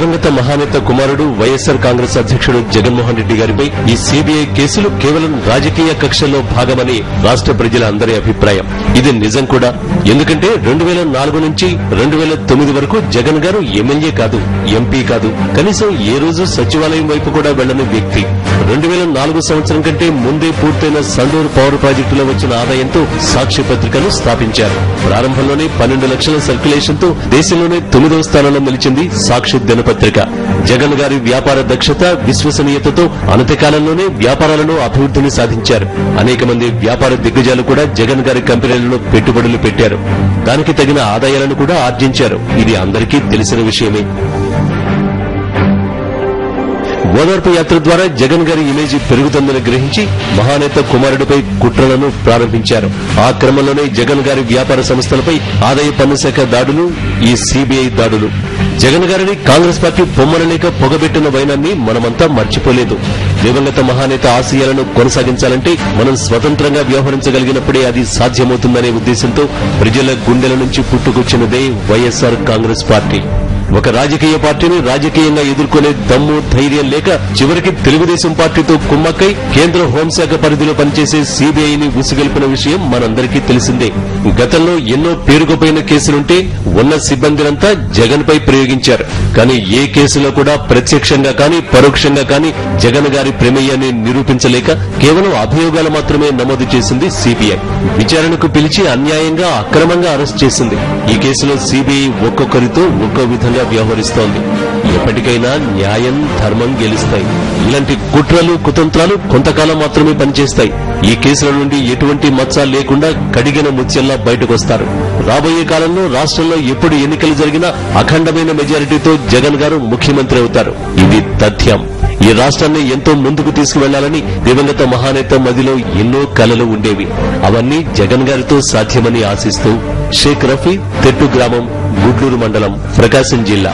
దివంగత మహానేత కుమారుడు వైఎస్సార్ కాంగ్రెస్ అధ్యక్షుడు జగన్మోహన్ రెడ్డి గారిపై ఈ సీబీఐ కేసులు కేవలం రాజకీయ కక్షలో భాగమని రాష్ట్ర ప్రజల అందరి అభిప్రాయం. ఇది నిజం కూడా. ఎందుకంటే 2004 నుంచి 2009 వరకు జగన్ గారు ఎమ్మెల్యే కాదు, ఎంపీ కాదు, కనీసం ఏ రోజు సచివాలయం వైపు కూడా వెళ్లని వ్యక్తి. 2004 సంవత్సరం కంటే ముందే పూర్తయిన సండూరు పవర్ ప్రాజెక్టులో వచ్చిన ఆదాయంతో సాక్షి పత్రికను స్థాపించారు. ప్రారంభంలోనే 12 లక్షల సర్క్యులేషన్ తో దేశంలోనే 9వ స్థానంలో నిలిచింది సాక్షి దినపత్రిక. జగన్ గారి వ్యాపార దక్షత, విశ్వసనీయతతో అనతి కాలంలోనే వ్యాపారాలను అభివృద్ధిని సాధించారు. అనేక మంది వ్యాపార దిగ్గజాలు కూడా జగన్ గారి కంపెనీలలో పెట్టుబడులు పెట్టారు. దానికి తగిన ఆదాయాలను కూడా ఆర్జించారు. ఇది అందరికీ తెలిసిన విషయమే. ఓదార్పు యాత్ర ద్వారా జగన్ గారి ఇమేజ్ పెరుగుతుందని గ్రహించి మహానేత కుమారుడిపై కుట్రలను ప్రారంభించారు. ఆ క్రమంలోనే జగన్ గారి వ్యాపార సంస్థలపై ఆదాయ పన్ను శాఖ దాడులు, ఈ సీబీఐ దాడులు. జగన్ గారిని కాంగ్రెస్ పార్టీ పొమ్మనలేక పొగబెట్టిన వైనాన్ని మనమంతా మర్చిపోలేదు. దివంగత మహానేత ఆశయాలను కొనసాగించాలంటే మనం స్వతంత్రంగా వ్యవహరించగలిగినప్పుడే అది సాధ్యమవుతుందనే ఉద్దేశంతో ప్రజల గుండెల నుంచి పుట్టుకొచ్చినదే వైఎస్సార్ కాంగ్రెస్ పార్టీ. ఒక రాజకీయ పార్టీని రాజకీయంగా ఎదుర్కొనే దమ్ము, ధైర్యం లేక చివరికి తెలుగుదేశం పార్టీతో కుమ్మక్కై కేంద్ర హోంశాఖ పరిధిలో పనిచేసే సీబీఐని ఉసిగొల్పిన విషయం మనందరికీ తెలిసిందే. గతంలో ఎన్నో పేరుకుపోయిన కేసులుంటే ఉన్న సిబ్బందినంతా జగన్ పై ప్రయోగించారు. కానీ ఏ కేసులో కూడా ప్రత్యక్షంగా కానీ పరోక్షంగా కానీ జగన్ గారి ప్రమేయాన్ని నిరూపించలేక కేవలం అభియోగాలు మాత్రమే నమోదు చేసింది సీబీఐ. విచారణకు పిలిచి అన్యాయంగా, అక్రమంగా అరెస్ట్ చేసింది. ఈ కేసులో సీబీఐ ఒక్కొక్కరితో ఒక్కో విధంగా వ్యవహరిస్తోంది. ఎప్పటికైనా న్యాయం, ధర్మం గెలుస్తాయి. ఇలాంటి కుట్రలు, కుతంత్రాలు కొంతకాలం మాత్రమే పనిచేస్తాయి. ఈ కేసుల నుండి ఎటువంటి మచ్చ లేకుండా కడిగిన ముత్యంలా బయటకొస్తారు. రాబోయే కాలంలో రాష్ట్రంలో ఎప్పుడు ఎన్నికలు జరిగినా అఖండమైన మెజారిటీతో జగన్ గారు ముఖ్యమంత్రి అవుతారు. ఇది తథ్యం. ఈ రాష్ట్రాన్ని ఎంతో ముందుకు తీసుకువెళ్లాలని దివంగత మహానేత మదిలో ఎన్నో కలలు ఉండేవి. అవన్నీ జగన్ గారితో సాధ్యమని ఆశిస్తూ షేక్ రఫీ, తెట్టు గ్రామం, గుడ్లూరు మండలం, ప్రకాశం జిల్లా.